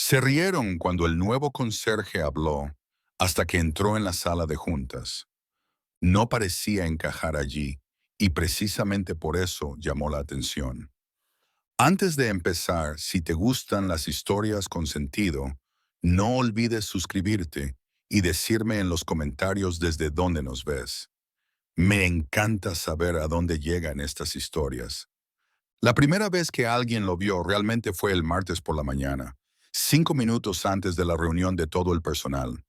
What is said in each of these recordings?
Se rieron cuando el nuevo conserje habló hasta que entró en la sala de juntas. No parecía encajar allí y precisamente por eso llamó la atención. Antes de empezar, si te gustan las historias con sentido, no olvides suscribirte y decirme en los comentarios desde dónde nos ves. Me encanta saber a dónde llegan estas historias. La primera vez que alguien lo vio realmente fue el martes por la mañana, 5 minutos antes de la reunión de todo el personal.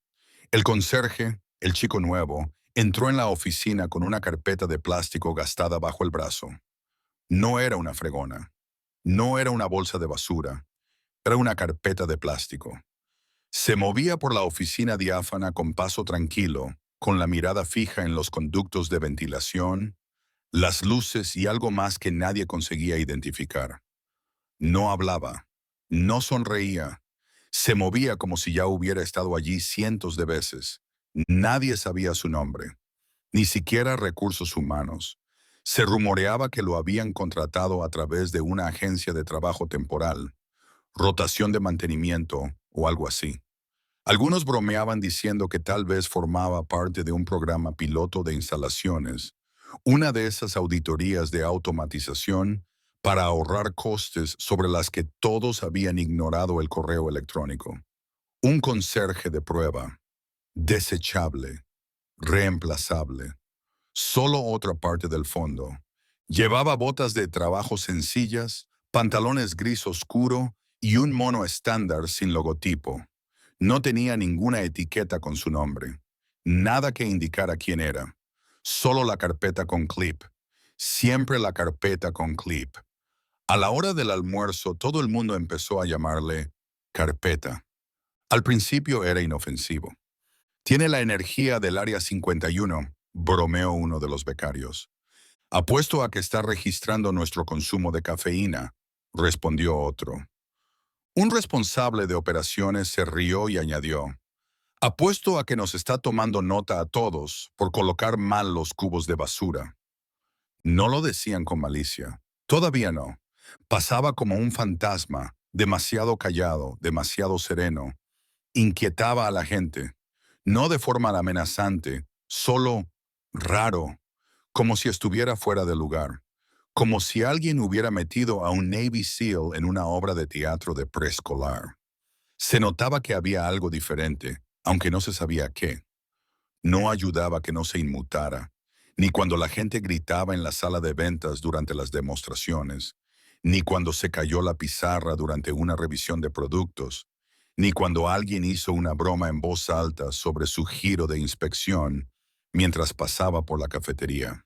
El conserje, el chico nuevo, entró en la oficina con una carpeta de plástico gastada bajo el brazo. No era una fregona, no era una bolsa de basura, era una carpeta de plástico. Se movía por la oficina diáfana con paso tranquilo, con la mirada fija en los conductos de ventilación, las luces y algo más que nadie conseguía identificar. No hablaba, no sonreía, se movía como si ya hubiera estado allí cientos de veces. Nadie sabía su nombre, ni siquiera recursos humanos. Se rumoreaba que lo habían contratado a través de una agencia de trabajo temporal, rotación de mantenimiento o algo así. Algunos bromeaban diciendo que tal vez formaba parte de un programa piloto de instalaciones, una de esas auditorías de automatización para ahorrar costes sobre las que todos habían ignorado el correo electrónico. Un conserje de prueba, desechable, reemplazable. Solo otra parte del fondo. Llevaba botas de trabajo sencillas, pantalones gris oscuro y un mono estándar sin logotipo. No tenía ninguna etiqueta con su nombre. Nada que indicara quién era. Solo la carpeta con clip. Siempre la carpeta con clip. A la hora del almuerzo, todo el mundo empezó a llamarle carpeta. Al principio era inofensivo. Tiene la energía del Área 51, bromeó uno de los becarios. Apuesto a que está registrando nuestro consumo de cafeína, respondió otro. Un responsable de operaciones se rió y añadió, apuesto a que nos está tomando nota a todos por colocar mal los cubos de basura. No lo decían con malicia. Todavía no. Pasaba como un fantasma, demasiado callado, demasiado sereno. Inquietaba a la gente. No de forma amenazante, solo raro, como si estuviera fuera de lugar. Como si alguien hubiera metido a un Navy SEAL en una obra de teatro de preescolar. Se notaba que había algo diferente, aunque no se sabía qué. No ayudaba que no se inmutara, ni cuando la gente gritaba en la sala de ventas durante las demostraciones, ni cuando se cayó la pizarra durante una revisión de productos, ni cuando alguien hizo una broma en voz alta sobre su giro de inspección mientras pasaba por la cafetería.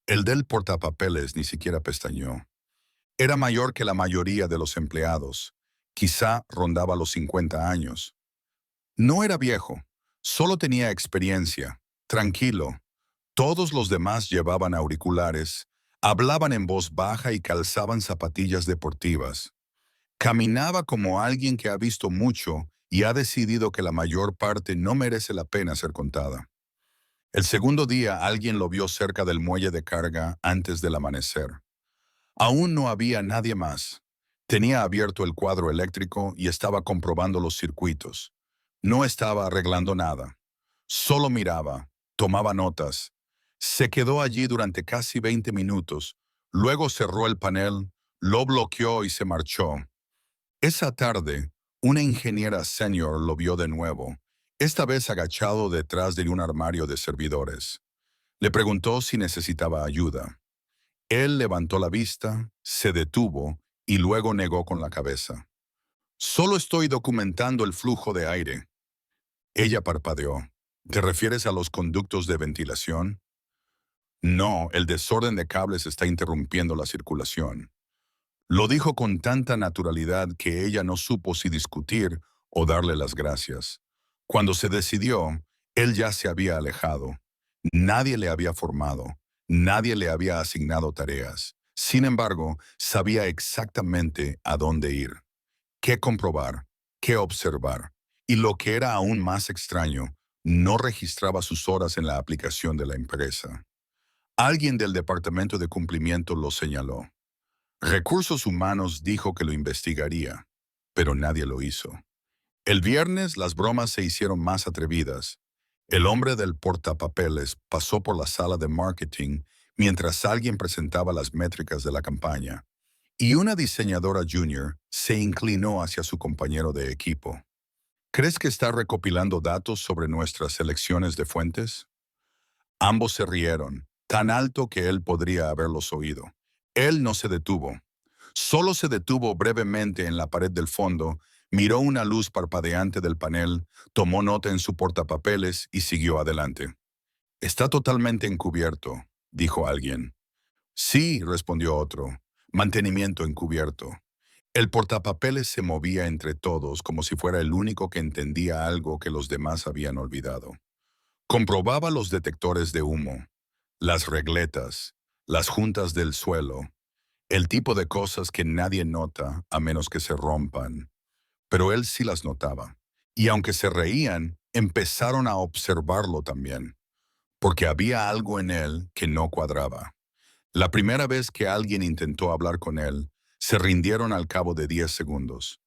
El del portapapeles ni siquiera pestañeó. Era mayor que la mayoría de los empleados, quizá rondaba los 50 años. No era viejo, solo tenía experiencia, tranquilo. Todos los demás llevaban auriculares, hablaban en voz baja y calzaban zapatillas deportivas. Caminaba como alguien que ha visto mucho y ha decidido que la mayor parte no merece la pena ser contada. El segundo día alguien lo vio cerca del muelle de carga antes del amanecer. Aún no había nadie más. Tenía abierto el cuadro eléctrico y estaba comprobando los circuitos. No estaba arreglando nada. Solo miraba, tomaba notas. Se quedó allí durante casi 20 minutos. Luego cerró el panel, lo bloqueó y se marchó. Esa tarde, una ingeniera senior lo vio de nuevo, esta vez agachado detrás de un armario de servidores. Le preguntó si necesitaba ayuda. Él levantó la vista, se detuvo y luego negó con la cabeza. Solo estoy documentando el flujo de aire. Ella parpadeó. ¿Te refieres a los conductos de ventilación? No, el desorden de cables está interrumpiendo la circulación. Lo dijo con tanta naturalidad que ella no supo si discutir o darle las gracias. Cuando se decidió, él ya se había alejado. Nadie le había formado, nadie le había asignado tareas. Sin embargo, sabía exactamente a dónde ir, qué comprobar, qué observar. Y lo que era aún más extraño, no registraba sus horas en la aplicación de la empresa. Alguien del departamento de cumplimiento lo señaló. Recursos Humanos dijo que lo investigaría. pero nadie lo hizo. El viernes las bromas se hicieron más atrevidas. El hombre del portapapeles pasó por la sala de marketing mientras alguien presentaba las métricas de la campaña, y una diseñadora junior se inclinó hacia su compañero de equipo. ¿Crees que está recopilando datos sobre nuestras selecciones de fuentes? Ambos se rieron, tan alto que él podría haberlos oído. Él no se detuvo. Solo se detuvo brevemente en la pared del fondo, miró una luz parpadeante del panel, tomó nota en su portapapeles y siguió adelante. Está totalmente encubierto, dijo alguien. Sí, respondió otro. Mantenimiento encubierto. El portapapeles se movía entre todos como si fuera el único que entendía algo que los demás habían olvidado. Comprobaba los detectores de humo, las regletas, las juntas del suelo, el tipo de cosas que nadie nota a menos que se rompan. Pero él sí las notaba. Y aunque se reían, empezaron a observarlo también, porque había algo en él que no cuadraba. La primera vez que alguien intentó hablar con él, se rindieron al cabo de 10 segundos.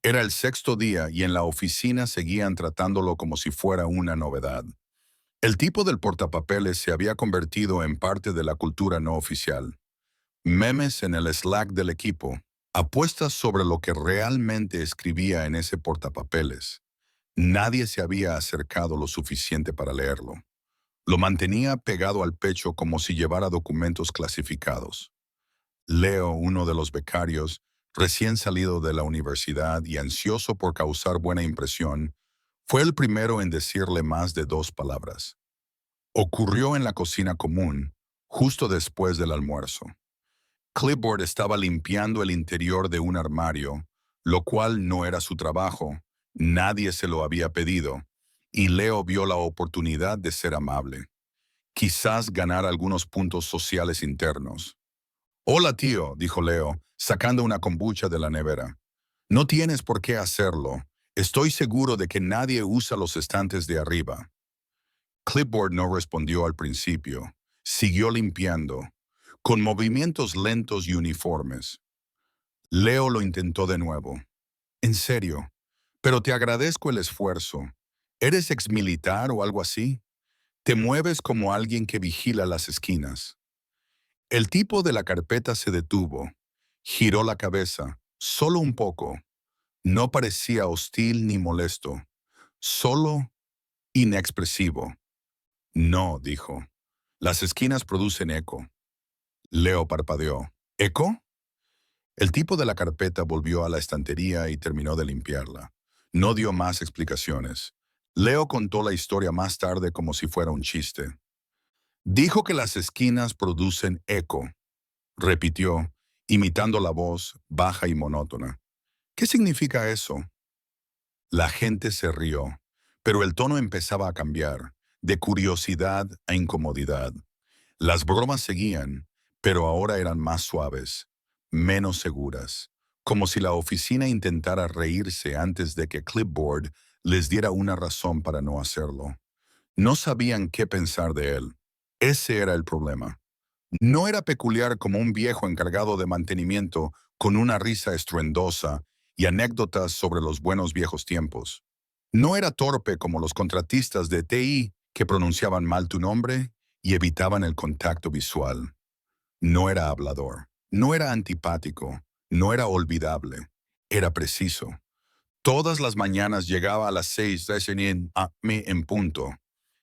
Era el sexto día y en la oficina seguían tratándolo como si fuera una novedad. El tipo del portapapeles se había convertido en parte de la cultura no oficial. Memes en el Slack del equipo, apuestas sobre lo que realmente escribía en ese portapapeles. Nadie se había acercado lo suficiente para leerlo. Lo mantenía pegado al pecho como si llevara documentos clasificados. Leo, uno de los becarios, recién salido de la universidad y ansioso por causar buena impresión, fue el primero en decirle más de 2 palabras. Ocurrió en la cocina común, justo después del almuerzo. Clipboard estaba limpiando el interior de un armario, lo cual no era su trabajo, nadie se lo había pedido, y Leo vio la oportunidad de ser amable. Quizás ganar algunos puntos sociales internos. Hola, tío, dijo Leo, sacando una kombucha de la nevera. No tienes por qué hacerlo. Estoy seguro de que nadie usa los estantes de arriba. Clipboard no respondió al principio. Siguió limpiando, con movimientos lentos y uniformes. Leo lo intentó de nuevo. En serio, pero te agradezco el esfuerzo. ¿Eres exmilitar o algo así? Te mueves como alguien que vigila las esquinas. El tipo de la carpeta se detuvo. Giró la cabeza, solo un poco. No parecía hostil ni molesto, solo inexpresivo. No, dijo. Las esquinas producen eco. Leo parpadeó. ¿Eco? El tipo de la carpeta volvió a la estantería y terminó de limpiarla. No dio más explicaciones. Leo contó la historia más tarde como si fuera un chiste. Dijo que las esquinas producen eco, repitió, imitando la voz baja y monótona. ¿Qué significa eso? La gente se rió, pero el tono empezaba a cambiar, de curiosidad a incomodidad. Las bromas seguían, pero ahora eran más suaves, menos seguras, como si la oficina intentara reírse antes de que Clipboard les diera una razón para no hacerlo. No sabían qué pensar de él. Ese era el problema. No era peculiar como un viejo encargado de mantenimiento con una risa estruendosa y anécdotas sobre los buenos viejos tiempos. No era torpe como los contratistas de TI que pronunciaban mal tu nombre y evitaban el contacto visual. No era hablador, no era antipático, no era olvidable, era preciso. Todas las mañanas llegaba a las 6 recién a mí en punto,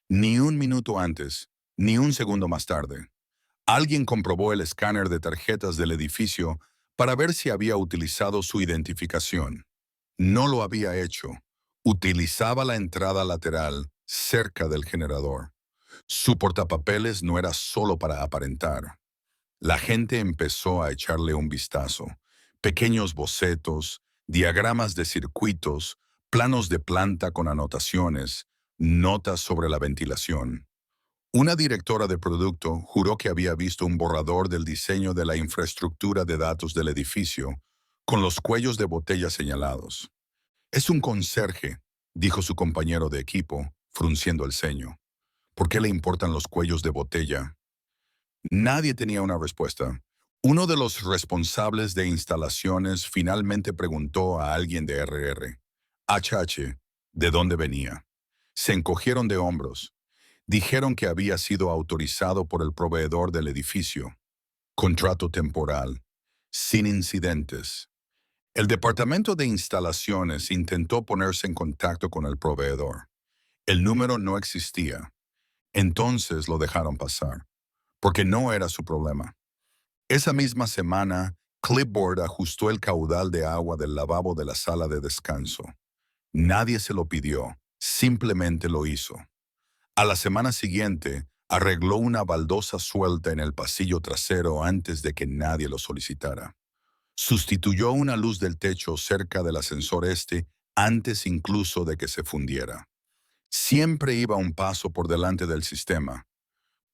ni un minuto antes, ni un segundo más tarde. Alguien comprobó el escáner de tarjetas del edificio para ver si había utilizado su identificación. No lo había hecho. Utilizaba la entrada lateral cerca del generador. Su portapapeles no era solo para aparentar. La gente empezó a echarle un vistazo. Pequeños bocetos, diagramas de circuitos, planos de planta con anotaciones, notas sobre la ventilación. Una directora de producto juró que había visto un borrador del diseño de la infraestructura de datos del edificio, con los cuellos de botella señalados. Es un conserje, dijo su compañero de equipo, frunciendo el ceño. ¿Por qué le importan los cuellos de botella? Nadie tenía una respuesta. Uno de los responsables de instalaciones finalmente preguntó a alguien de RR, HH, de dónde venía. Se encogieron de hombros. Dijeron que había sido autorizado por el proveedor del edificio. Contrato temporal. Sin incidentes. El departamento de instalaciones intentó ponerse en contacto con el proveedor. El número no existía. Entonces lo dejaron pasar, porque no era su problema. Esa misma semana, Clipboard ajustó el caudal de agua del lavabo de la sala de descanso. Nadie se lo pidió, simplemente lo hizo. A la semana siguiente, arregló una baldosa suelta en el pasillo trasero antes de que nadie lo solicitara. Sustituyó una luz del techo cerca del ascensor este antes incluso de que se fundiera. Siempre iba un paso por delante del sistema,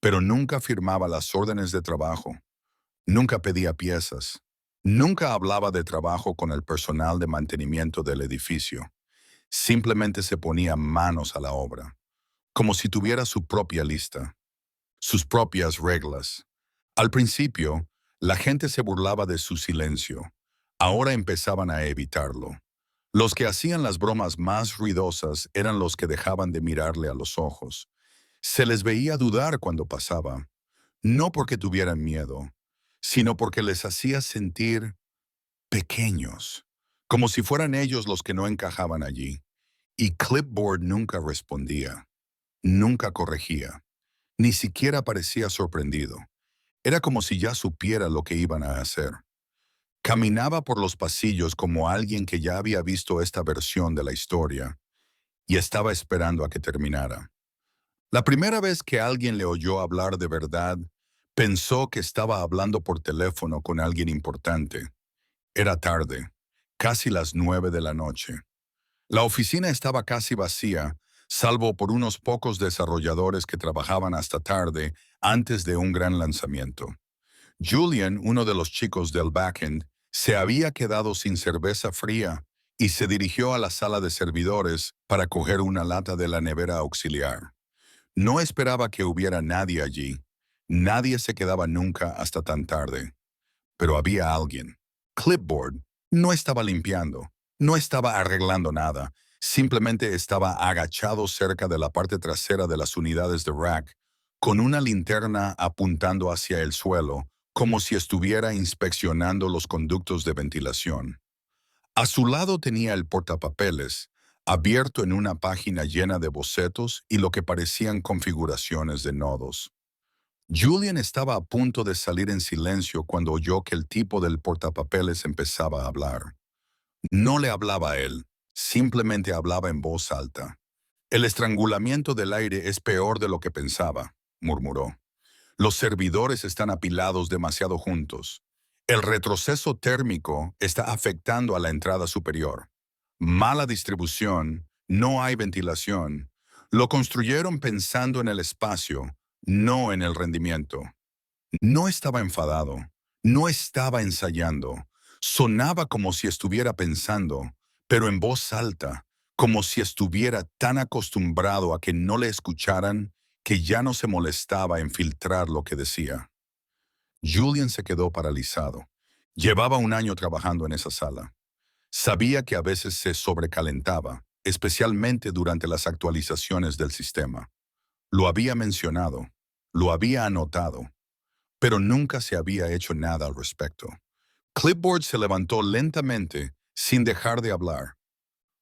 pero nunca firmaba las órdenes de trabajo, nunca pedía piezas, nunca hablaba de trabajo con el personal de mantenimiento del edificio. Simplemente se ponía manos a la obra, como si tuviera su propia lista, sus propias reglas. Al principio, la gente se burlaba de su silencio. Ahora empezaban a evitarlo. Los que hacían las bromas más ruidosas eran los que dejaban de mirarle a los ojos. Se les veía dudar cuando pasaba, no porque tuvieran miedo, sino porque les hacía sentir pequeños, como si fueran ellos los que no encajaban allí. Y Clipboard nunca respondía, nunca corregía, ni siquiera parecía sorprendido. Era como si ya supiera lo que iban a hacer. Caminaba por los pasillos como alguien que ya había visto esta versión de la historia y estaba esperando a que terminara. La primera vez que alguien le oyó hablar de verdad, pensó que estaba hablando por teléfono con alguien importante. Era tarde, casi las 9 de la noche. La oficina estaba casi vacía, salvo por unos pocos desarrolladores que trabajaban hasta tarde antes de un gran lanzamiento. Julian, uno de los chicos del backend, se había quedado sin cerveza fría y se dirigió a la sala de servidores para coger una lata de la nevera auxiliar. No esperaba que hubiera nadie allí. Nadie se quedaba nunca hasta tan tarde. Pero había alguien. Clipboard no estaba limpiando, no estaba arreglando nada. Simplemente estaba agachado cerca de la parte trasera de las unidades de rack, con una linterna apuntando hacia el suelo, como si estuviera inspeccionando los conductos de ventilación. A su lado tenía el portapapeles, abierto en una página llena de bocetos y lo que parecían configuraciones de nodos. Julian estaba a punto de salir en silencio cuando oyó que el tipo del portapapeles empezaba a hablar. No le hablaba a él, simplemente hablaba en voz alta. El estrangulamiento del aire es peor de lo que pensaba, murmuró. Los servidores están apilados demasiado juntos. El retroceso térmico está afectando a la entrada superior. Mala distribución, no hay ventilación. Lo construyeron pensando en el espacio, no en el rendimiento. No estaba enfadado, no estaba ensayando. Sonaba como si estuviera pensando, pero en voz alta, como si estuviera tan acostumbrado a que no le escucharan que ya no se molestaba en filtrar lo que decía. Julian se quedó paralizado. Llevaba un año trabajando en esa sala. Sabía que a veces se sobrecalentaba, especialmente durante las actualizaciones del sistema. Lo había mencionado, lo había anotado, pero nunca se había hecho nada al respecto. Clipboard se levantó lentamente, sin dejar de hablar.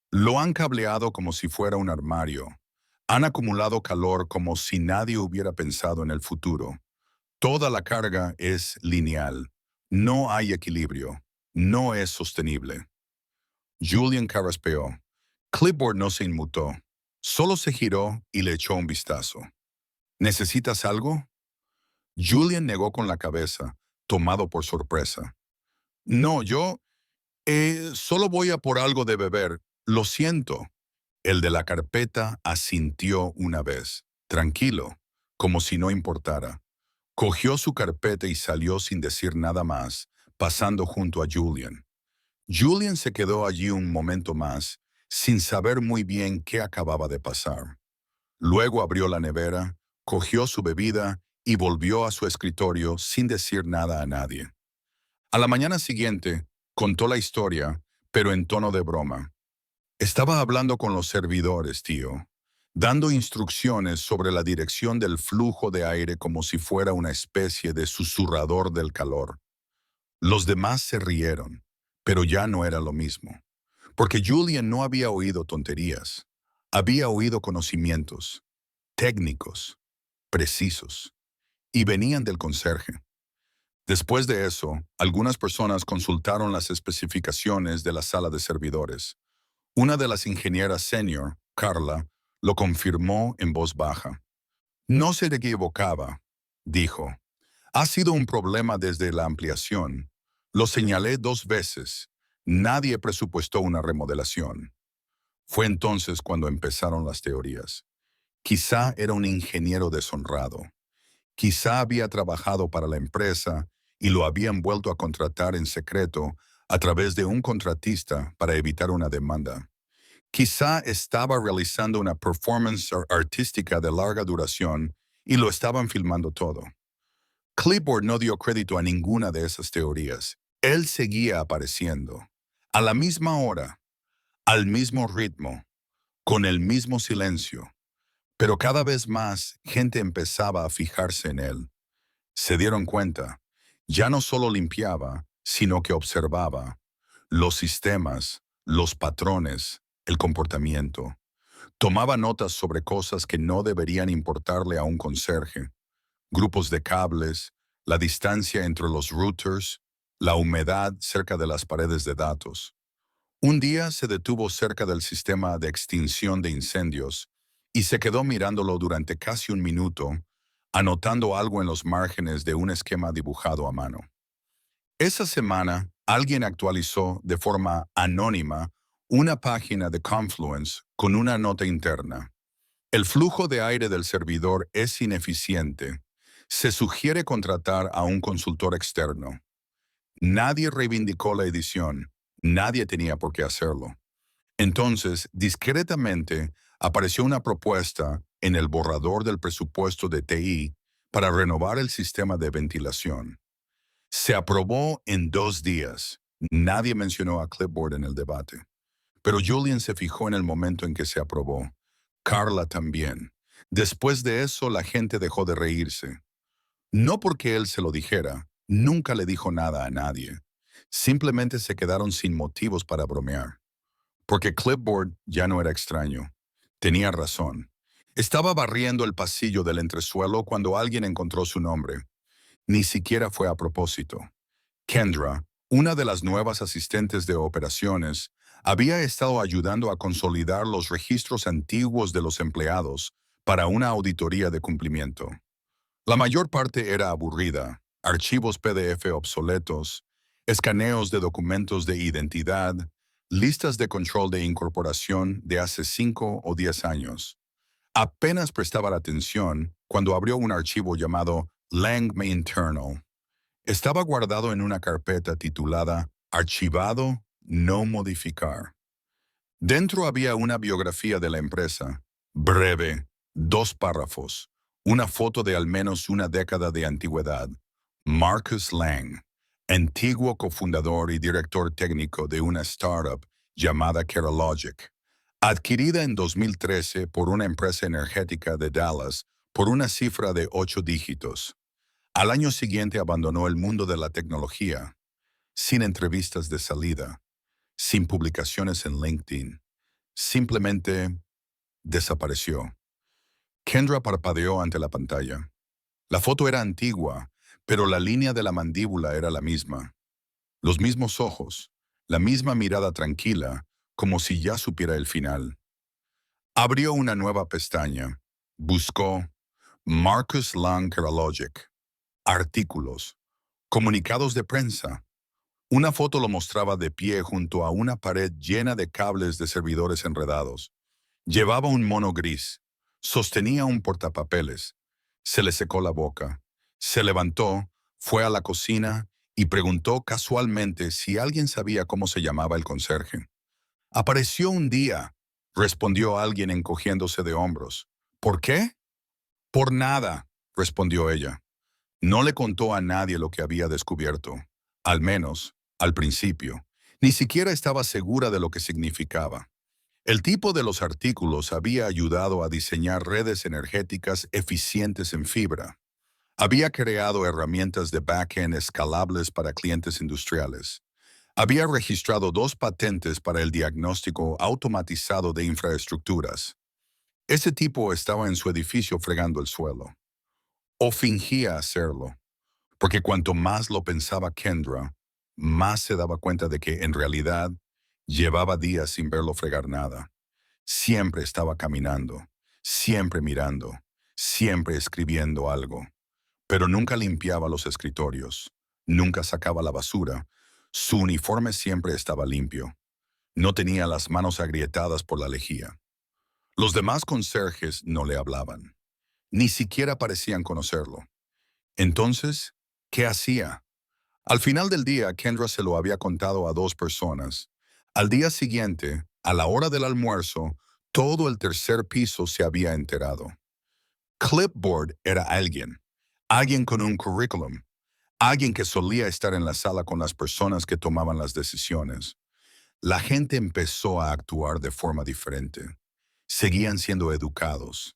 Lo han cableado como si fuera un armario. Han acumulado calor como si nadie hubiera pensado en el futuro. Toda la carga es lineal. No hay equilibrio. No es sostenible. Julian carraspeó. Clipboard no se inmutó. Solo se giró y le echó un vistazo. ¿Necesitas algo? Julian negó con la cabeza, tomado por sorpresa. No, yo solo voy a por algo de beber. Lo siento. El de la carpeta asintió una vez, tranquilo, como si no importara. Cogió su carpeta y salió sin decir nada más, pasando junto a Julian. Julian se quedó allí un momento más, sin saber muy bien qué acababa de pasar. Luego abrió la nevera, cogió su bebida y volvió a su escritorio sin decir nada a nadie. A la mañana siguiente, contó la historia, pero en tono de broma. Estaba hablando con los servidores, tío, dando instrucciones sobre la dirección del flujo de aire como si fuera una especie de susurrador del calor. Los demás se rieron, pero ya no era lo mismo, porque Julian no había oído tonterías, había oído conocimientos, técnicos, precisos, y venían del conserje. Después de eso, algunas personas consultaron las especificaciones de la sala de servidores. Una de las ingenieras senior, Carla, lo confirmó en voz baja. No se equivocaba, dijo. Ha sido un problema desde la ampliación. Lo señalé 2 veces. Nadie presupuestó una remodelación. Fue entonces cuando empezaron las teorías. Quizá era un ingeniero deshonrado. Quizá había trabajado para la empresa y lo habían vuelto a contratar en secreto a través de un contratista para evitar una demanda. Quizá estaba realizando una performance artística de larga duración y lo estaban filmando todo. Clipboard no dio crédito a ninguna de esas teorías. Él seguía apareciendo, a la misma hora, al mismo ritmo, con el mismo silencio, pero cada vez más gente empezaba a fijarse en él. Se dieron cuenta, ya no solo limpiaba, sino que observaba los sistemas, los patrones, el comportamiento. Tomaba notas sobre cosas que no deberían importarle a un conserje, grupos de cables, la distancia entre los routers, la humedad cerca de las paredes de datos. Un día se detuvo cerca del sistema de extinción de incendios y se quedó mirándolo durante casi un minuto, anotando algo en los márgenes de un esquema dibujado a mano. Esa semana, alguien actualizó de forma anónima una página de Confluence con una nota interna. El flujo de aire del servidor es ineficiente. Se sugiere contratar a un consultor externo. Nadie reivindicó la edición. Nadie tenía por qué hacerlo. Entonces, discretamente, apareció una propuesta en el borrador del presupuesto de TI para renovar el sistema de ventilación. Se aprobó en 2 días. Nadie mencionó a Clipboard en el debate. Pero Julian se fijó en el momento en que se aprobó. Carla también. Después de eso, la gente dejó de reírse. No porque él se lo dijera, nunca le dijo nada a nadie. Simplemente se quedaron sin motivos para bromear. Porque Clipboard ya no era extraño. Tenía razón. Estaba barriendo el pasillo del entresuelo cuando alguien encontró su nombre. Ni siquiera fue a propósito. Kendra, una de las nuevas asistentes de operaciones, había estado ayudando a consolidar los registros antiguos de los empleados para una auditoría de cumplimiento. La mayor parte era aburrida, archivos PDF obsoletos, escaneos de documentos de identidad, listas de control de incorporación de hace 5 o 10 años. Apenas prestaba la atención cuando abrió un archivo llamado Langme Internal. Estaba guardado en una carpeta titulada Archivado, no modificar. Dentro había una biografía de la empresa, breve, 2 párrafos, una foto de al menos una década de antigüedad. Marcus Lang, antiguo cofundador y director técnico de una startup llamada Keralogic, adquirida en 2013 por una empresa energética de Dallas por una cifra de 8 dígitos. Al año siguiente abandonó el mundo de la tecnología, sin entrevistas de salida, sin publicaciones en LinkedIn. Simplemente desapareció. Kendra parpadeó ante la pantalla. La foto era antigua, pero la línea de la mandíbula era la misma. Los mismos ojos, la misma mirada tranquila, como si ya supiera el final. Abrió una nueva pestaña. Buscó Marcus Lang Keralogic. Artículos. Comunicados de prensa. Una foto lo mostraba de pie junto a una pared llena de cables de servidores enredados. Llevaba un mono gris. Sostenía un portapapeles. Se le secó la boca. Se levantó, fue a la cocina y preguntó casualmente si alguien sabía cómo se llamaba el conserje. Apareció un día, respondió alguien encogiéndose de hombros. ¿Por qué? Por nada, respondió ella. No le contó a nadie lo que había descubierto. Al menos, al principio. Ni siquiera estaba segura de lo que significaba. El tipo de los artículos había ayudado a diseñar redes energéticas eficientes en fibra. Había creado herramientas de backend escalables para clientes industriales. Había registrado 2 patentes para el diagnóstico automatizado de infraestructuras. Ese tipo estaba en su edificio fregando el suelo. O fingía hacerlo, porque cuanto más lo pensaba Kendra, más se daba cuenta de que en realidad llevaba días sin verlo fregar nada. Siempre estaba caminando, siempre mirando, siempre escribiendo algo, pero nunca limpiaba los escritorios, nunca sacaba la basura. Su uniforme siempre estaba limpio. No tenía las manos agrietadas por la lejía. Los demás conserjes no le hablaban, ni siquiera parecían conocerlo. Entonces, ¿qué hacía? Al final del día, Kendra se lo había contado a 2 personas. Al día siguiente, a la hora del almuerzo, todo el tercer piso se había enterado. Clipboard era alguien con un currículum, alguien que solía estar en la sala con las personas que tomaban las decisiones. La gente empezó a actuar de forma diferente. Seguían siendo educados,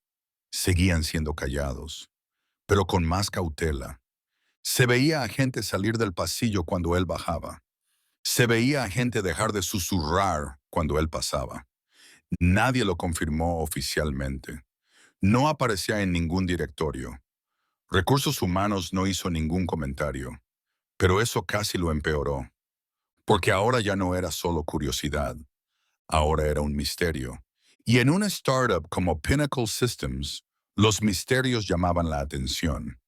seguían siendo callados, pero con más cautela. Se veía a gente salir del pasillo cuando él bajaba. Se veía a gente dejar de susurrar cuando él pasaba. Nadie lo confirmó oficialmente. No aparecía en ningún directorio. Recursos Humanos no hizo ningún comentario, pero eso casi lo empeoró, porque ahora ya no era solo curiosidad, ahora era un misterio. Y en una startup como Pinnacle Systems, los misterios llamaban la atención.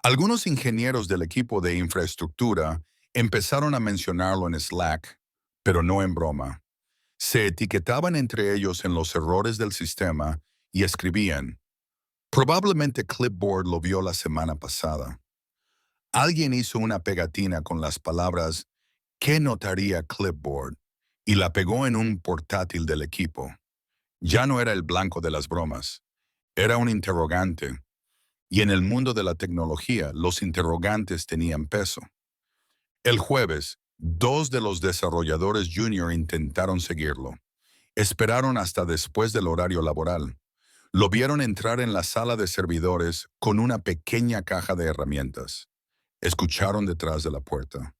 Algunos ingenieros del equipo de infraestructura empezaron a mencionarlo en Slack, pero no en broma. Se etiquetaban entre ellos en los errores del sistema y escribían: probablemente Clipboard lo vio la semana pasada. Alguien hizo una pegatina con las palabras ¿qué notaría Clipboard? Y la pegó en un portátil del equipo. Ya no era el blanco de las bromas, era un interrogante. Y en el mundo de la tecnología, los interrogantes tenían peso. El jueves, 2 de los desarrolladores junior intentaron seguirlo. Esperaron hasta después del horario laboral. Lo vieron entrar en la sala de servidores con una pequeña caja de herramientas. Escucharon detrás de la puerta.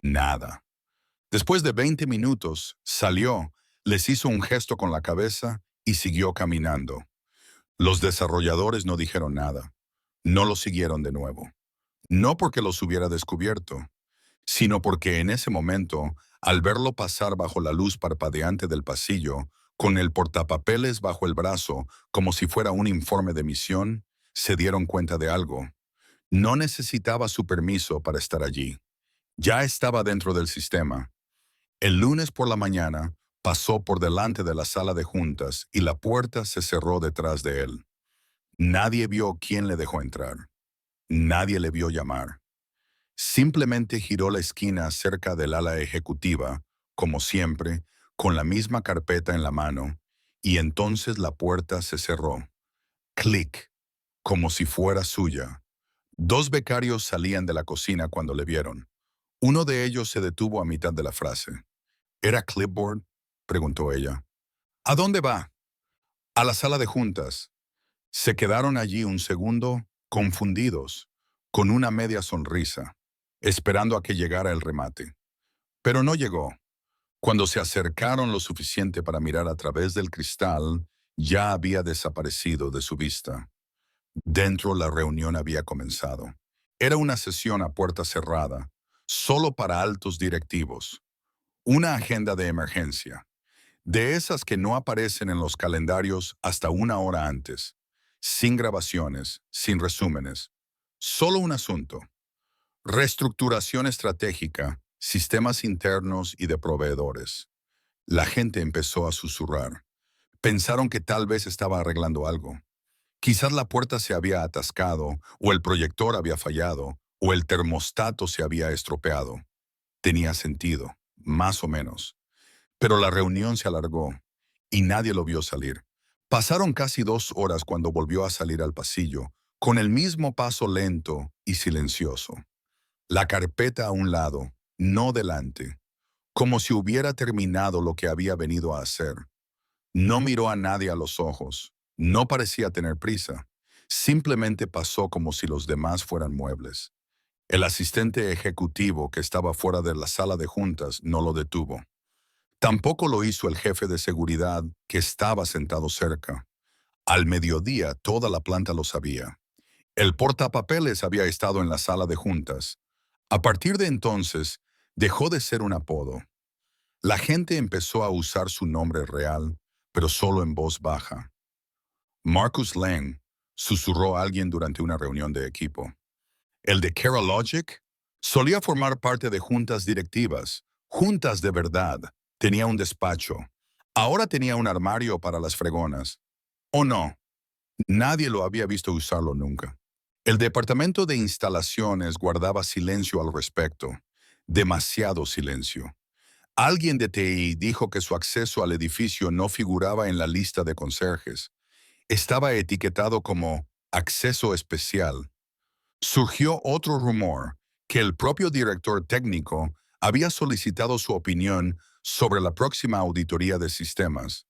Nada. Después de 20 minutos, salió, les hizo un gesto con la cabeza y siguió caminando. Los desarrolladores no dijeron nada. No lo siguieron de nuevo. No porque los hubiera descubierto, sino porque en ese momento, al verlo pasar bajo la luz parpadeante del pasillo, con el portapapeles bajo el brazo como si fuera un informe de misión, se dieron cuenta de algo. No necesitaba su permiso para estar allí. Ya estaba dentro del sistema. El lunes por la mañana, pasó por delante de la sala de juntas y la puerta se cerró detrás de él. Nadie vio quién le dejó entrar. Nadie le vio llamar. Simplemente giró la esquina cerca del ala ejecutiva, como siempre, con la misma carpeta en la mano, y entonces la puerta se cerró. Clic, como si fuera suya. 2 becarios salían de la cocina cuando le vieron. Uno de ellos se detuvo a mitad de la frase. ¿Era Clipboard?, preguntó ella. ¿A dónde va? A la sala de juntas. Se quedaron allí un segundo, confundidos, con una media sonrisa, esperando a que llegara el remate. Pero no llegó. Cuando se acercaron lo suficiente para mirar a través del cristal, ya había desaparecido de su vista. Dentro la reunión había comenzado. Era una sesión a puerta cerrada, solo para altos directivos. Una agenda de emergencia, de esas que no aparecen en los calendarios hasta una hora antes, sin grabaciones, sin resúmenes. Solo un asunto: reestructuración estratégica, sistemas internos y de proveedores. La gente empezó a susurrar. Pensaron que tal vez estaba arreglando algo. Quizás la puerta se había atascado, o el proyector había fallado, o el termostato se había estropeado. Tenía sentido, más o menos. Pero la reunión se alargó, y nadie lo vio salir. Pasaron casi 2 horas cuando volvió a salir al pasillo, con el mismo paso lento y silencioso. La carpeta a un lado, no delante, como si hubiera terminado lo que había venido a hacer. No miró a nadie a los ojos. No parecía tener prisa. Simplemente pasó como si los demás fueran muebles. El asistente ejecutivo que estaba fuera de la sala de juntas no lo detuvo. Tampoco lo hizo el jefe de seguridad que estaba sentado cerca. Al mediodía toda la planta lo sabía. El portapapeles había estado en la sala de juntas. A partir de entonces, dejó de ser un apodo. La gente empezó a usar su nombre real, pero solo en voz baja. Marcus Lang, susurró alguien durante una reunión de equipo. El de Keralogic solía formar parte de juntas directivas, juntas de verdad. Tenía un despacho. Ahora tenía un armario para las fregonas. ¿O no? Nadie lo había visto usarlo nunca. El departamento de instalaciones guardaba silencio al respecto. Demasiado silencio. Alguien de TI dijo que su acceso al edificio no figuraba en la lista de conserjes. Estaba etiquetado como acceso especial. Surgió otro rumor, que el propio director técnico había solicitado su opinión sobre la próxima auditoría de sistemas,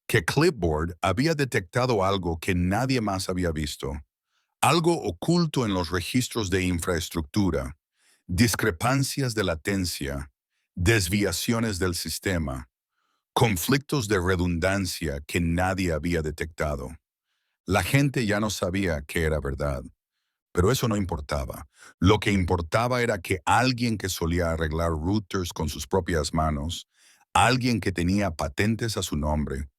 que Clipboard había detectado algo que nadie más había visto, algo oculto en los registros de infraestructura, discrepancias de latencia, desviaciones del sistema, conflictos de redundancia que nadie había detectado. La gente ya no sabía qué era verdad. Pero eso no importaba. Lo que importaba era que alguien que solía arreglar routers con sus propias manos, alguien que tenía patentes a su nombre,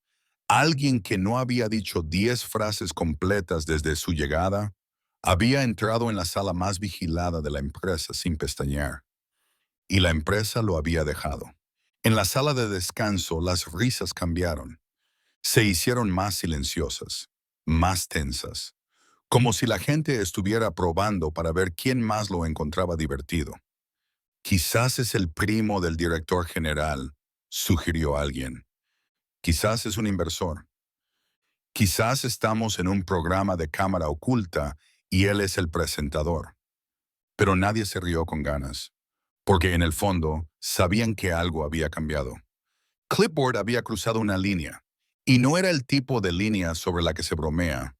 alguien que no había dicho 10 frases completas desde su llegada, había entrado en la sala más vigilada de la empresa sin pestañear. Y la empresa lo había dejado. En la sala de descanso las risas cambiaron. Se hicieron más silenciosas, más tensas, como si la gente estuviera probando para ver quién más lo encontraba divertido. Quizás es el primo del director general, sugirió alguien. Quizás es un inversor. Quizás estamos en un programa de cámara oculta y él es el presentador. Pero nadie se rió con ganas, porque en el fondo sabían que algo había cambiado. Clipboard había cruzado una línea, y no era el tipo de línea sobre la que se bromea.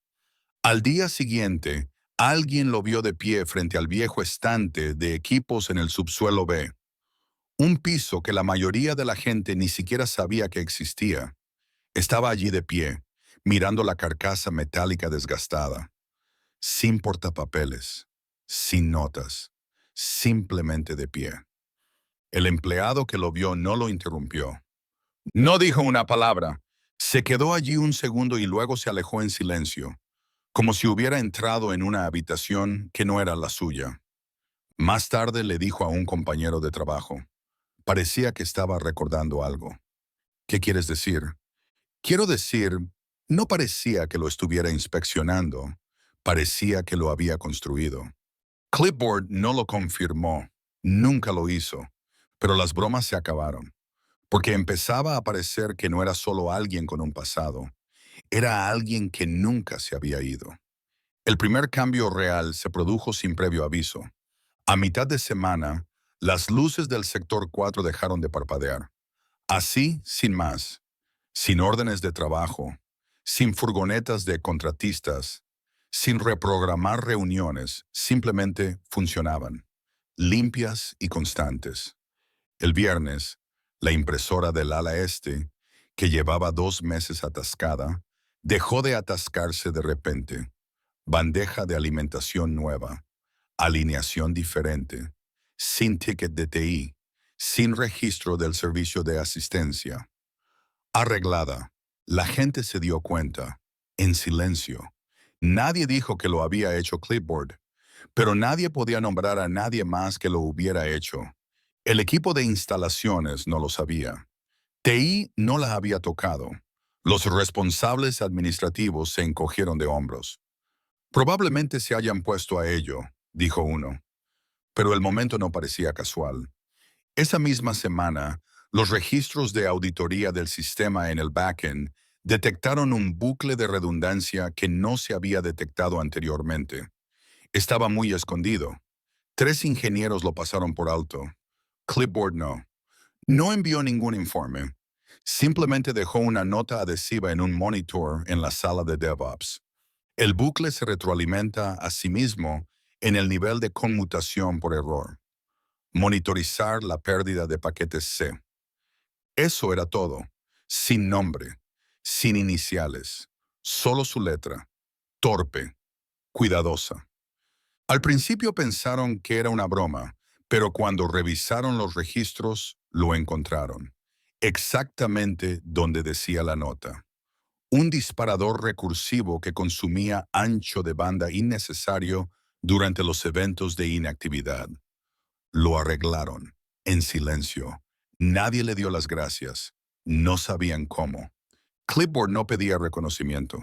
Al día siguiente, alguien lo vio de pie frente al viejo estante de equipos en el subsuelo B, un piso que la mayoría de la gente ni siquiera sabía que existía. Estaba allí de pie, mirando la carcasa metálica desgastada, sin portapapeles, sin notas, simplemente de pie. El empleado que lo vio no lo interrumpió. No dijo una palabra. Se quedó allí un segundo y luego se alejó en silencio, como si hubiera entrado en una habitación que no era la suya. Más tarde le dijo a un compañero de trabajo. Parecía que estaba recordando algo. ¿Qué quieres decir? Quiero decir, no parecía que lo estuviera inspeccionando. Parecía que lo había construido. Clipboard no lo confirmó. Nunca lo hizo. Pero las bromas se acabaron, porque empezaba a parecer que no era solo alguien con un pasado. Era alguien que nunca se había ido. El primer cambio real se produjo sin previo aviso. A mitad de semana, las luces del sector 4 dejaron de parpadear. Así, sin más, sin órdenes de trabajo, sin furgonetas de contratistas, sin reprogramar reuniones, simplemente funcionaban, limpias y constantes. El viernes, la impresora del ala este, que llevaba 2 meses atascada, dejó de atascarse de repente. Bandeja de alimentación nueva, alineación diferente, sin ticket de TI, sin registro del servicio de asistencia. Arreglada. La gente se dio cuenta, en silencio. Nadie dijo que lo había hecho Clipboard, pero nadie podía nombrar a nadie más que lo hubiera hecho. El equipo de instalaciones no lo sabía. TI no la había tocado. Los responsables administrativos se encogieron de hombros. Probablemente se hayan puesto a ello, dijo uno, pero el momento no parecía casual. Esa misma semana, los registros de auditoría del sistema en el backend detectaron un bucle de redundancia que no se había detectado anteriormente. Estaba muy escondido. 3 ingenieros lo pasaron por alto. Clipboard no. No envió ningún informe. Simplemente dejó una nota adhesiva en un monitor en la sala de DevOps. El bucle se retroalimenta a sí mismo en el nivel de conmutación por error. Monitorizar la pérdida de paquetes C. Eso era todo. Sin nombre, sin iniciales, solo su letra. Torpe, cuidadosa. Al principio pensaron que era una broma, pero cuando revisaron los registros, lo encontraron. Exactamente donde decía la nota. Un disparador recursivo que consumía ancho de banda innecesario durante los eventos de inactividad. Lo arreglaron, en silencio. Nadie le dio las gracias. No sabían cómo. Clipboard no pedía reconocimiento,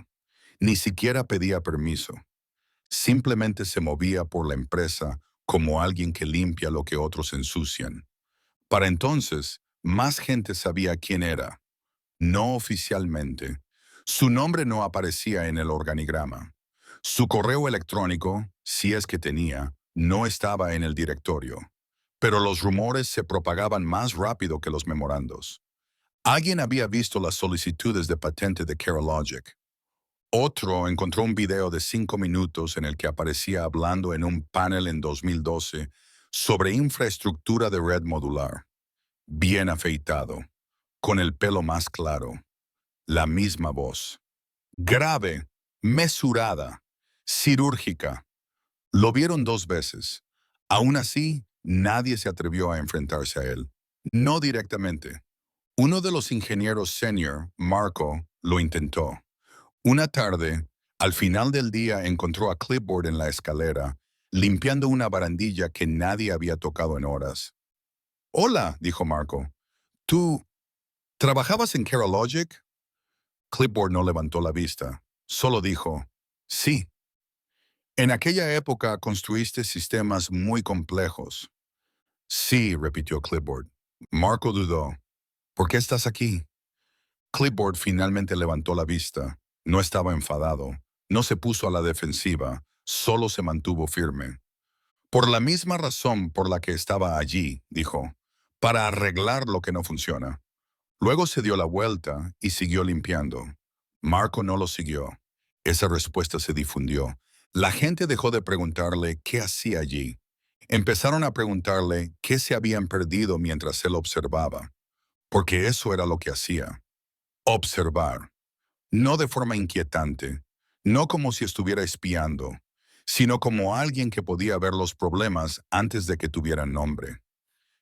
ni siquiera pedía permiso. Simplemente se movía por la empresa como alguien que limpia lo que otros ensucian. Para entonces, más gente sabía quién era. No oficialmente. Su nombre no aparecía en el organigrama. Su correo electrónico, si es que tenía, no estaba en el directorio. Pero los rumores se propagaban más rápido que los memorandos. Alguien había visto las solicitudes de patente de Keralogic. Otro encontró un video de 5 minutos en el que aparecía hablando en un panel en 2012 sobre infraestructura de red modular. Bien afeitado, con el pelo más claro, la misma voz. Grave, mesurada, cirúrgica. Lo vieron 2 veces. Aún así, nadie se atrevió a enfrentarse a él. No directamente. Uno de los ingenieros senior, Marco, lo intentó. Una tarde, al final del día encontró a Clipboard en la escalera, limpiando una barandilla que nadie había tocado en horas. «Hola», dijo Marco. «¿Tú trabajabas en Keralogic?» Clipboard no levantó la vista. Solo dijo, «Sí». «En aquella época construiste sistemas muy complejos». «Sí», repitió Clipboard. Marco dudó. «¿Por qué estás aquí?» Clipboard finalmente levantó la vista. No estaba enfadado. No se puso a la defensiva. Solo se mantuvo firme. «Por la misma razón por la que estaba allí», dijo, «para arreglar lo que no funciona». Luego se dio la vuelta y siguió limpiando. Marco no lo siguió. Esa respuesta se difundió. La gente dejó de preguntarle qué hacía allí. Empezaron a preguntarle qué se habían perdido mientras él observaba, porque eso era lo que hacía. Observar. No de forma inquietante, no como si estuviera espiando, sino como alguien que podía ver los problemas antes de que tuvieran nombre.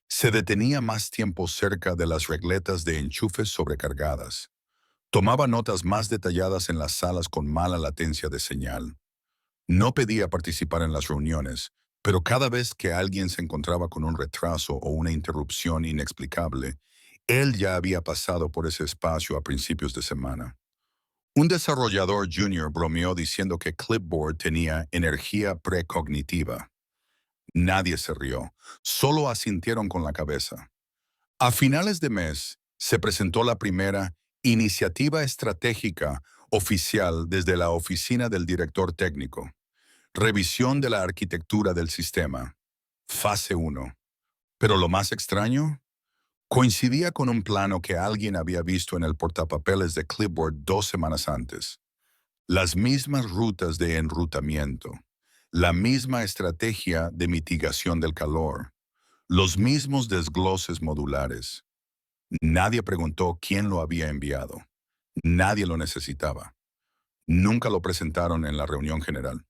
Se detenía más tiempo cerca de las regletas de enchufes sobrecargadas. Tomaba notas más detalladas en las salas con mala latencia de señal. No pedía participar en las reuniones, pero cada vez que alguien se encontraba con un retraso o una interrupción inexplicable, él ya había pasado por ese espacio a principios de semana. Un desarrollador junior bromeó diciendo que Clipboard tenía energía precognitiva. Nadie se rió, solo asintieron con la cabeza. A finales de mes, se presentó la primera iniciativa estratégica oficial desde la oficina del director técnico. Revisión de la arquitectura del sistema. Fase 1. Pero lo más extraño, coincidía con un plano que alguien había visto en el portapapeles de Clipboard 2 semanas antes. Las mismas rutas de enrutamiento, la misma estrategia de mitigación del calor, los mismos desgloses modulares. Nadie preguntó quién lo había enviado. Nadie lo necesitaba. Nunca lo presentaron en la reunión general.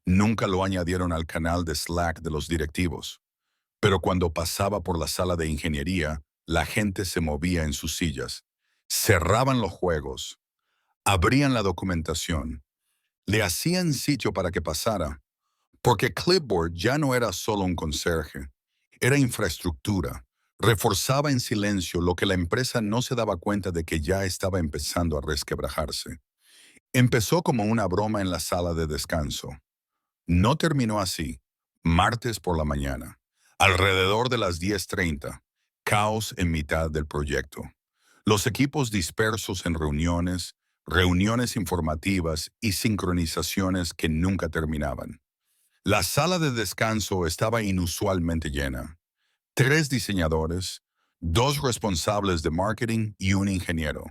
Nunca lo añadieron al canal de Slack de los directivos. Pero cuando pasaba por la sala de ingeniería, la gente se movía en sus sillas. Cerraban los juegos. Abrían la documentación. Le hacían sitio para que pasara. Porque Clipboard ya no era solo un conserje. Era infraestructura. Reforzaba en silencio lo que la empresa no se daba cuenta de que ya estaba empezando a resquebrajarse. Empezó como una broma en la sala de descanso. No terminó así. Martes por la mañana, alrededor de las 10:30, caos en mitad del proyecto. Los equipos dispersos en reuniones, reuniones informativas y sincronizaciones que nunca terminaban. La sala de descanso estaba inusualmente llena. 3 diseñadores, 2 responsables de marketing y un ingeniero.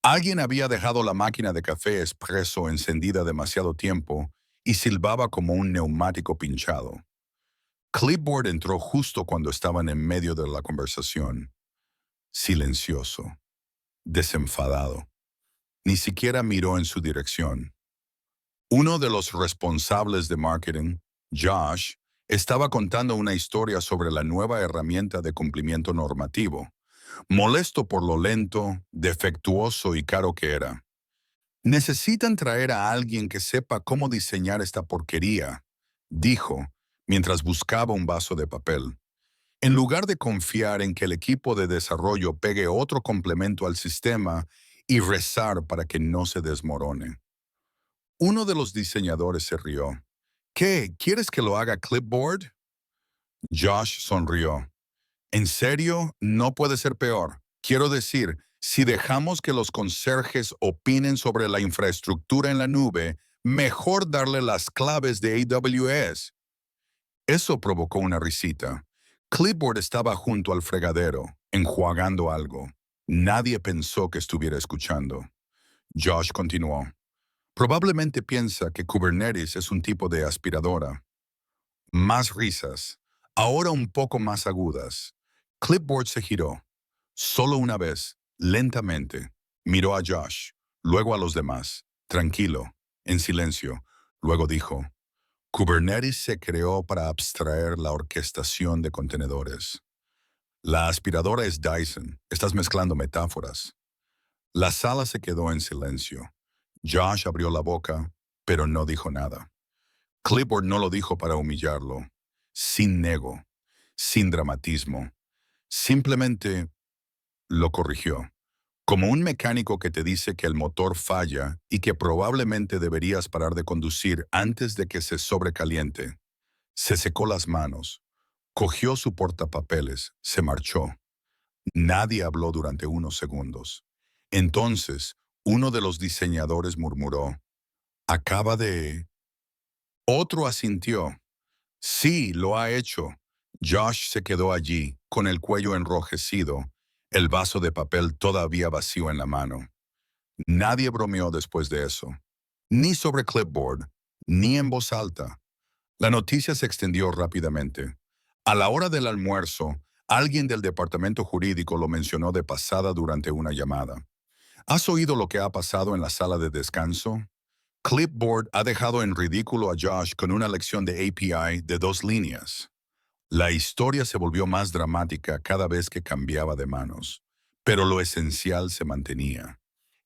Alguien había dejado la máquina de café expreso encendida demasiado tiempo y silbaba como un neumático pinchado. Clipboard entró justo cuando estaban en medio de la conversación. Silencioso, desenfadado. Ni siquiera miró en su dirección. Uno de los responsables de marketing, Josh, estaba contando una historia sobre la nueva herramienta de cumplimiento normativo, molesto por lo lento, defectuoso y caro que era. Necesitan traer a alguien que sepa cómo diseñar esta porquería, dijo, mientras buscaba un vaso de papel. En lugar de confiar en que el equipo de desarrollo pegue otro complemento al sistema y rezar para que no se desmorone. Uno de los diseñadores se rió. ¿Qué? ¿Quieres que lo haga Clipboard? Josh sonrió. ¿En serio? No puede ser peor. Quiero decir, si dejamos que los conserjes opinen sobre la infraestructura en la nube, mejor darle las claves de AWS. Eso provocó una risita. Clipboard estaba junto al fregadero, enjuagando algo. Nadie pensó que estuviera escuchando. Josh continuó. Probablemente piensa que Kubernetes es un tipo de aspiradora. Más risas, ahora un poco más agudas. Clipboard se giró. Solo una vez, lentamente, miró a Josh, luego a los demás, tranquilo, en silencio. Luego dijo, Kubernetes se creó para abstraer la orquestación de contenedores. La aspiradora es Dyson. Estás mezclando metáforas. La sala se quedó en silencio. Josh abrió la boca, pero no dijo nada. Clipboard no lo dijo para humillarlo. Sin nego, sin dramatismo. Simplemente lo corrigió. Como un mecánico que te dice que el motor falla y que probablemente deberías parar de conducir antes de que se sobrecaliente. Se secó las manos, cogió su portapapeles, se marchó. Nadie habló durante unos segundos. Entonces, uno de los diseñadores murmuró, acaba de... Otro asintió. Sí, lo ha hecho. Josh se quedó allí, con el cuello enrojecido, el vaso de papel todavía vacío en la mano. Nadie bromeó después de eso. Ni sobre Clipboard, ni en voz alta. La noticia se extendió rápidamente. A la hora del almuerzo, alguien del departamento jurídico lo mencionó de pasada durante una llamada. ¿Has oído lo que ha pasado en la sala de descanso? Clipboard ha dejado en ridículo a Josh con una lección de API de 2 líneas. La historia se volvió más dramática cada vez que cambiaba de manos, pero lo esencial se mantenía.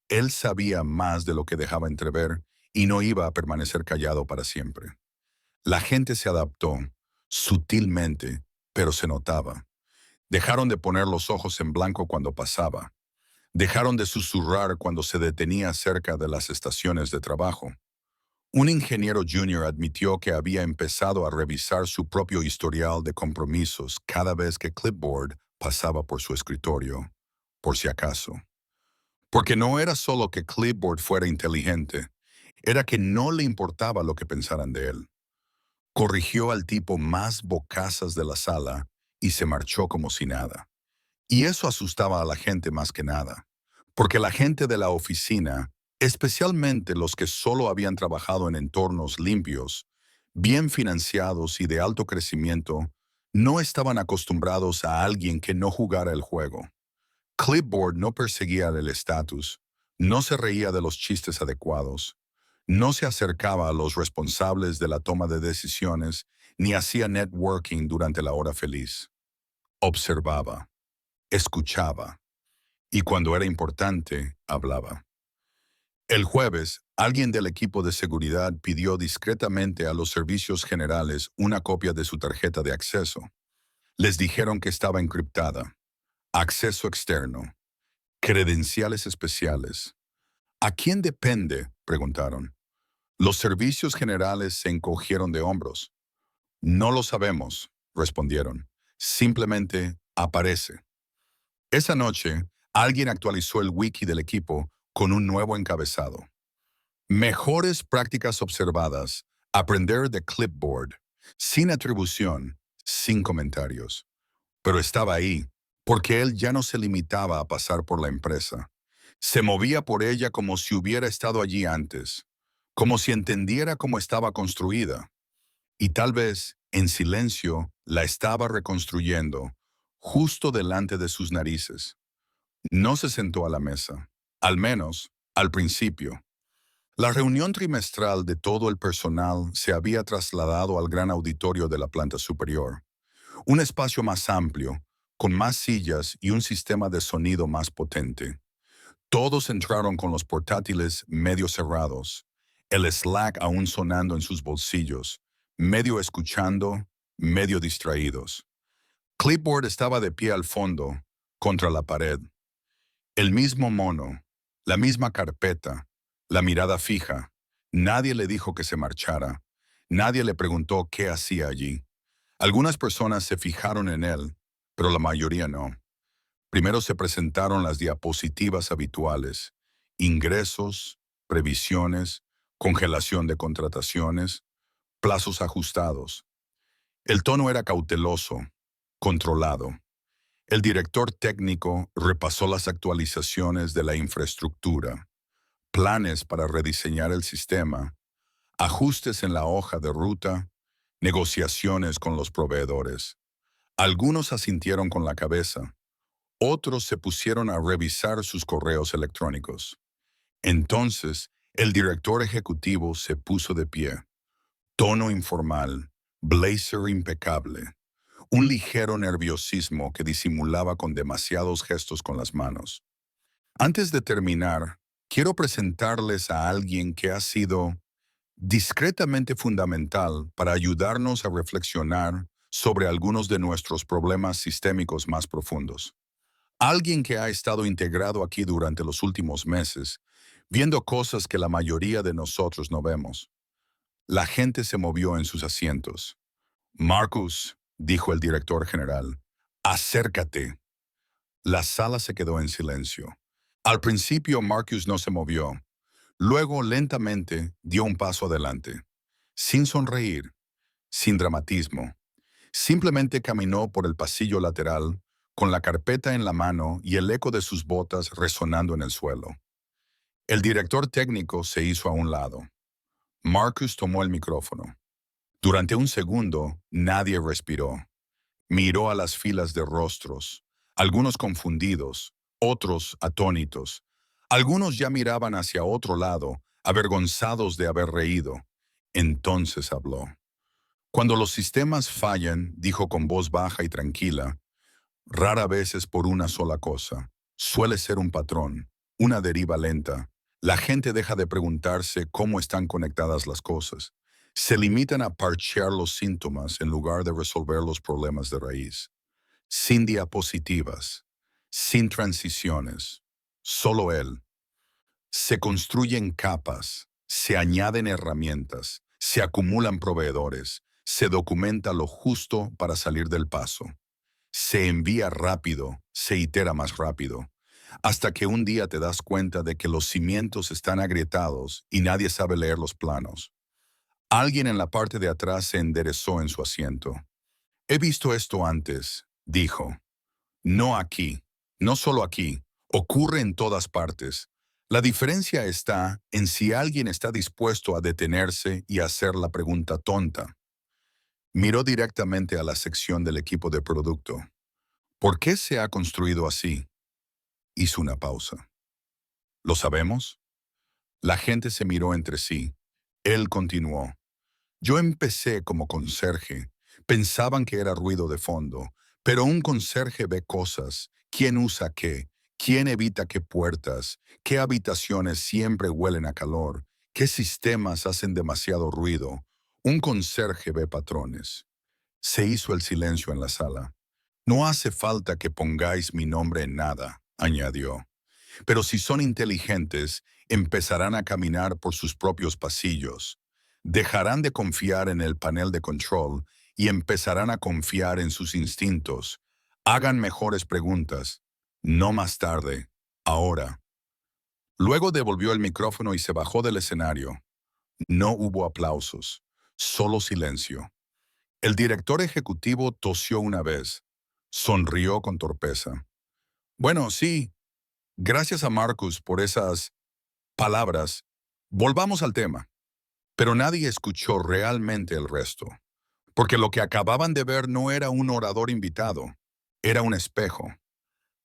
Él sabía más de lo que dejaba entrever y no iba a permanecer callado para siempre. La gente se adaptó, sutilmente, pero se notaba. Dejaron de poner los ojos en blanco cuando pasaba. Dejaron de susurrar cuando se detenía cerca de las estaciones de trabajo. Un ingeniero junior admitió que había empezado a revisar su propio historial de compromisos cada vez que Clipboard pasaba por su escritorio, por si acaso. Porque no era solo que Clipboard fuera inteligente, era que no le importaba lo que pensaran de él. Corrigió al tipo más bocazas de la sala y se marchó como si nada. Y eso asustaba a la gente más que nada, porque la gente de la oficina, especialmente los que solo habían trabajado en entornos limpios, bien financiados y de alto crecimiento, no estaban acostumbrados a alguien que no jugara el juego. Clipboard no perseguía el estatus, no se reía de los chistes adecuados, no se acercaba a los responsables de la toma de decisiones, ni hacía networking durante la hora feliz. Observaba, escuchaba, y cuando era importante, hablaba. El jueves, alguien del equipo de seguridad pidió discretamente a los servicios generales una copia de su tarjeta de acceso. Les dijeron que estaba encriptada. Acceso externo. Credenciales especiales. ¿A quién depende?, preguntaron. Los servicios generales se encogieron de hombros. No lo sabemos, respondieron. Simplemente aparece. Esa noche, alguien actualizó el wiki del equipo con un nuevo encabezado. Mejores prácticas observadas Aprender de Clipboard, sin atribución, sin comentarios. Pero estaba ahí, porque él ya no se limitaba a pasar por la empresa. Se movía por ella como si hubiera estado allí antes, como si entendiera cómo estaba construida. Y tal vez, en silencio, la estaba reconstruyendo, justo delante de sus narices. No se sentó a la mesa, al menos al principio. La reunión trimestral de todo el personal se había trasladado al gran auditorio de la planta superior, un espacio más amplio, con más sillas y un sistema de sonido más potente. Todos entraron con los portátiles medio cerrados, el Slack aún sonando en sus bolsillos, medio escuchando, medio distraídos. Clipboard estaba de pie al fondo, contra la pared. El mismo mono, la misma carpeta, la mirada fija. Nadie le dijo que se marchara. Nadie le preguntó qué hacía allí. Algunas personas se fijaron en él, pero la mayoría no. Primero se presentaron las diapositivas habituales: ingresos, previsiones, congelación de contrataciones, plazos ajustados. El tono era cauteloso, controlado. El director técnico repasó las actualizaciones de la infraestructura, planes para rediseñar el sistema, ajustes en la hoja de ruta, negociaciones con los proveedores. Algunos asintieron con la cabeza, otros se pusieron a revisar sus correos electrónicos. Entonces, el director ejecutivo se puso de pie. Tono informal, blazer impecable, un ligero nerviosismo que disimulaba con demasiados gestos con las manos. Antes de terminar, quiero presentarles a alguien que ha sido discretamente fundamental para ayudarnos a reflexionar sobre algunos de nuestros problemas sistémicos más profundos. Alguien que ha estado integrado aquí durante los últimos meses, viendo cosas que la mayoría de nosotros no vemos. La gente se movió en sus asientos. Marcus, dijo el director general, acércate. La sala se quedó en silencio. Al principio Marcus no se movió. Luego, lentamente, dio un paso adelante. Sin sonreír, sin dramatismo. Simplemente caminó por el pasillo lateral, con la carpeta en la mano y el eco de sus botas resonando en el suelo. El director técnico se hizo a un lado. Marcus tomó el micrófono. Durante un segundo, nadie respiró. Miró a las filas de rostros, algunos confundidos, otros atónitos. Algunos ya miraban hacia otro lado, avergonzados de haber reído. Entonces habló. Cuando los sistemas fallan, dijo con voz baja y tranquila, rara vez es por una sola cosa. Suele ser un patrón, una deriva lenta. La gente deja de preguntarse cómo están conectadas las cosas. Se limitan a parchear los síntomas en lugar de resolver los problemas de raíz. Sin diapositivas, sin transiciones, solo él. Se construyen capas, se añaden herramientas, se acumulan proveedores, se documenta lo justo para salir del paso. Se envía rápido, se itera más rápido, hasta que un día te das cuenta de que los cimientos están agrietados y nadie sabe leer los planos. Alguien en la parte de atrás se enderezó en su asiento. He visto esto antes, dijo. No aquí, no solo aquí, ocurre en todas partes. La diferencia está en si alguien está dispuesto a detenerse y hacer la pregunta tonta. Miró directamente a la sección del equipo de producto. ¿Por qué se ha construido así? Hizo una pausa. ¿Lo sabemos? La gente se miró entre sí. Él continuó. Yo empecé como conserje. Pensaban que era ruido de fondo, pero un conserje ve cosas. ¿Quién usa qué? ¿Quién evita qué puertas? ¿Qué habitaciones siempre huelen a calor? ¿Qué sistemas hacen demasiado ruido? Un conserje ve patrones. Se hizo el silencio en la sala. No hace falta que pongáis mi nombre en nada, añadió. Pero si son inteligentes, empezarán a caminar por sus propios pasillos. Dejarán de confiar en el panel de control y empezarán a confiar en sus instintos. Hagan mejores preguntas. No más tarde, ahora. Luego devolvió el micrófono y se bajó del escenario. No hubo aplausos, Solo silencio. El director ejecutivo tosió una vez. Sonrió con torpeza. Bueno, sí, gracias a Marcus por esas palabras. Volvamos al tema. Pero nadie escuchó realmente el resto, porque lo que acababan de ver no era un orador invitado, era un espejo.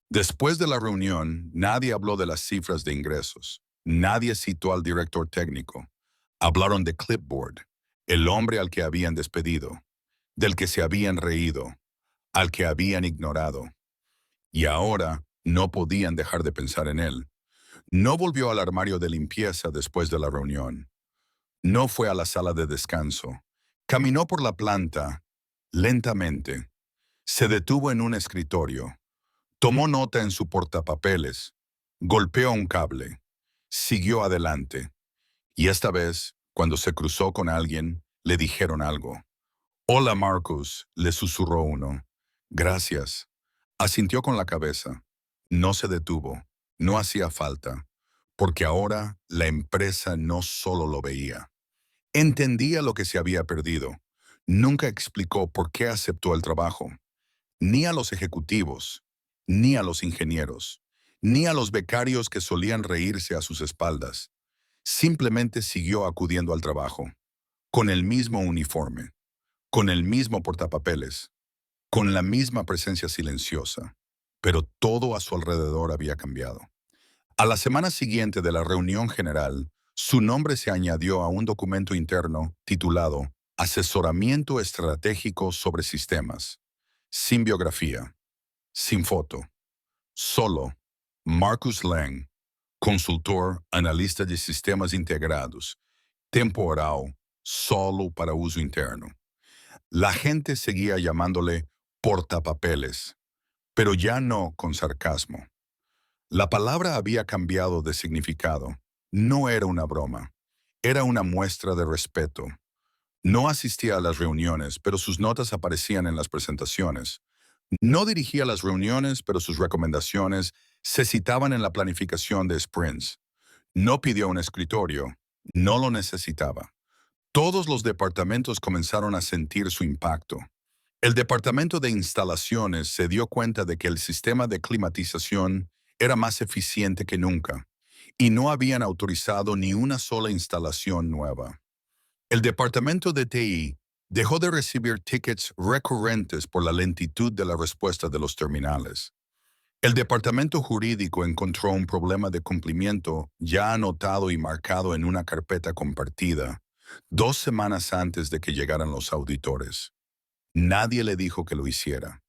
Después de la reunión, nadie habló de las cifras de ingresos. Nadie citó al director técnico. Hablaron de Clipboard, el hombre al que habían despedido, del que se habían reído, al que habían ignorado. Y ahora no podían dejar de pensar en él. No volvió al armario de limpieza después de la reunión. No fue a la sala de descanso. Caminó por la planta, lentamente. Se detuvo en un escritorio. Tomó nota en su portapapeles. Golpeó un cable. Siguió adelante. Y esta vez, cuando se cruzó con alguien, le dijeron algo. Hola, Marcus, le susurró uno. Gracias. Asintió con la cabeza. No se detuvo. No hacía falta. Porque ahora la empresa no solo lo veía. Entendía lo que se había perdido. Nunca explicó por qué aceptó el trabajo. Ni a los ejecutivos, ni a los ingenieros, ni a los becarios que solían reírse a sus espaldas. Simplemente siguió acudiendo al trabajo, con el mismo uniforme, con el mismo portapapeles, con la misma presencia silenciosa. Pero todo a su alrededor había cambiado. A la semana siguiente de la reunión general, su nombre se añadió a un documento interno titulado Asesoramiento Estratégico sobre Sistemas, sin biografía, sin foto, solo Marcus Lang, consultor, analista de sistemas integrados, temporal, solo para uso interno. La gente seguía llamándole portapapeles, pero ya no con sarcasmo. La palabra había cambiado de significado. No era una broma. Era una muestra de respeto. No asistía a las reuniones, pero sus notas aparecían en las presentaciones. No dirigía las reuniones, pero sus recomendaciones se citaban en la planificación de sprints. No pidió un escritorio. No lo necesitaba. Todos los departamentos comenzaron a sentir su impacto. El departamento de instalaciones se dio cuenta de que el sistema de climatización era más eficiente que nunca y no habían autorizado ni una sola instalación nueva. El departamento de TI dejó de recibir tickets recurrentes por la lentitud de la respuesta de los terminales. El departamento jurídico encontró un problema de cumplimiento ya anotado y marcado en una carpeta compartida 2 semanas antes de que llegaran los auditores. Nadie le dijo que lo hiciera.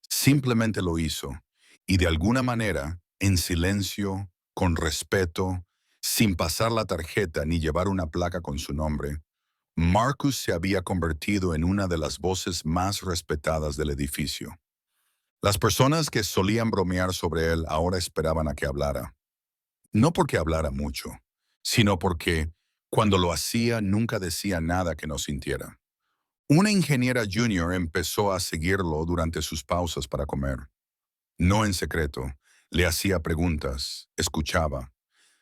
Simplemente lo hizo, y de alguna manera, en silencio, con respeto, sin pasar la tarjeta ni llevar una placa con su nombre, Marcus se había convertido en una de las voces más respetadas del edificio. Las personas que solían bromear sobre él ahora esperaban a que hablara. No porque hablara mucho, sino porque, cuando lo hacía, nunca decía nada que no sintiera. Una ingeniera junior empezó a seguirlo durante sus pausas para comer. No en secreto, le hacía preguntas, escuchaba.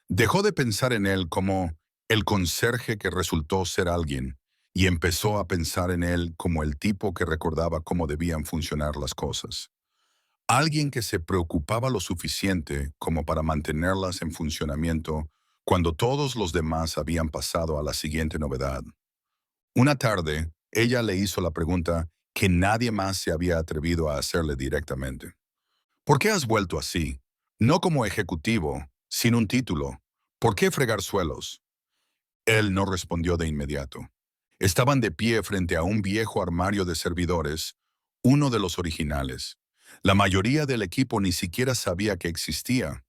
Dejó de pensar en él como el conserje que resultó ser alguien y empezó a pensar en él como el tipo que recordaba cómo debían funcionar las cosas. Alguien que se preocupaba lo suficiente como para mantenerlas en funcionamiento cuando todos los demás habían pasado a la siguiente novedad. Una tarde, ella le hizo la pregunta que nadie más se había atrevido a hacerle directamente. ¿Por qué has vuelto así? No como ejecutivo, sin un título. ¿Por qué fregar suelos? Él no respondió de inmediato. Estaban de pie frente a un viejo armario de servidores, uno de los originales. La mayoría del equipo ni siquiera sabía que existía.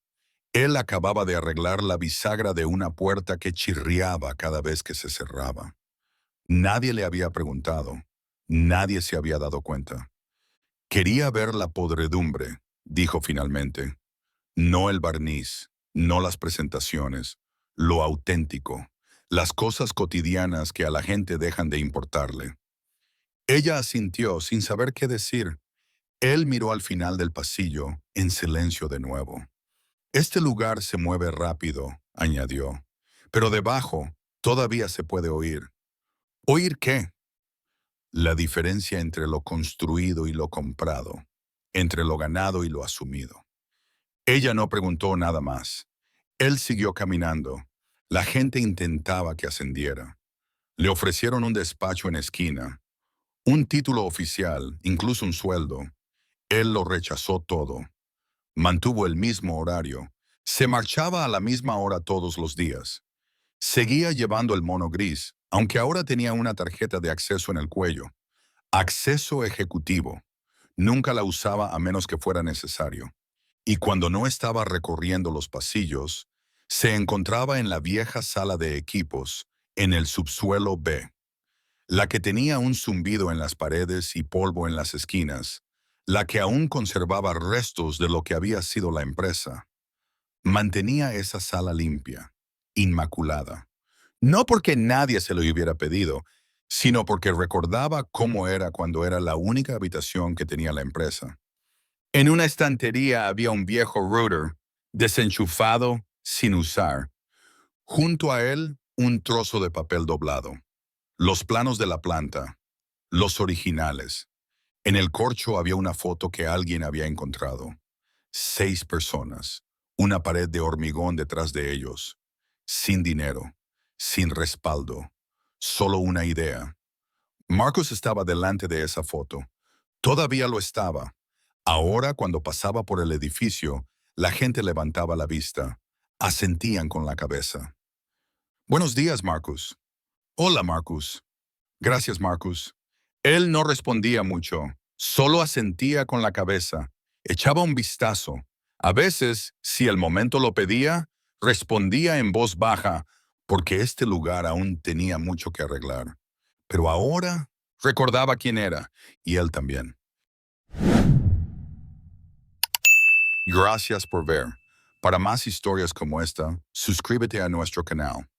Él acababa de arreglar la bisagra de una puerta que chirriaba cada vez que se cerraba. Nadie le había preguntado. Nadie se había dado cuenta. Quería ver la podredumbre, dijo finalmente. No el barniz, no las presentaciones, lo auténtico, las cosas cotidianas que a la gente dejan de importarle. Ella asintió sin saber qué decir. Él miró al final del pasillo, en silencio de nuevo. Este lugar se mueve rápido, añadió, pero debajo todavía se puede oír. ¿Oír qué? La diferencia entre lo construido y lo comprado, entre lo ganado y lo asumido. Ella no preguntó nada más. Él siguió caminando. La gente intentaba que ascendiera. Le ofrecieron un despacho en esquina, un título oficial, incluso un sueldo. Él lo rechazó todo. Mantuvo el mismo horario. Se marchaba a la misma hora todos los días. Seguía llevando el mono gris, aunque ahora tenía una tarjeta de acceso en el cuello. Acceso ejecutivo. Nunca la usaba a menos que fuera necesario. Y cuando no estaba recorriendo los pasillos, se encontraba en la vieja sala de equipos, en el subsuelo B, la que tenía un zumbido en las paredes y polvo en las esquinas, la que aún conservaba restos de lo que había sido la empresa. Mantenía esa sala limpia, inmaculada. No porque nadie se lo hubiera pedido, sino porque recordaba cómo era cuando era la única habitación que tenía la empresa. En una estantería había un viejo router, desenchufado, sin usar. Junto a él, un trozo de papel doblado. Los planos de la planta, los originales. En el corcho había una foto que alguien había encontrado. 6 personas, una pared de hormigón detrás de ellos. Sin dinero, sin respaldo, solo una idea. Marcus estaba delante de esa foto. Todavía lo estaba. Ahora, cuando pasaba por el edificio, la gente levantaba la vista. Asentían con la cabeza. Buenos días, Marcus. Hola, Marcus. Gracias, Marcus. Él no respondía mucho, solo asentía con la cabeza, echaba un vistazo. A veces, si el momento lo pedía, respondía en voz baja, porque este lugar aún tenía mucho que arreglar. Pero ahora recordaba quién era, y él también. Gracias por ver. Para más historias como esta, suscríbete a nuestro canal.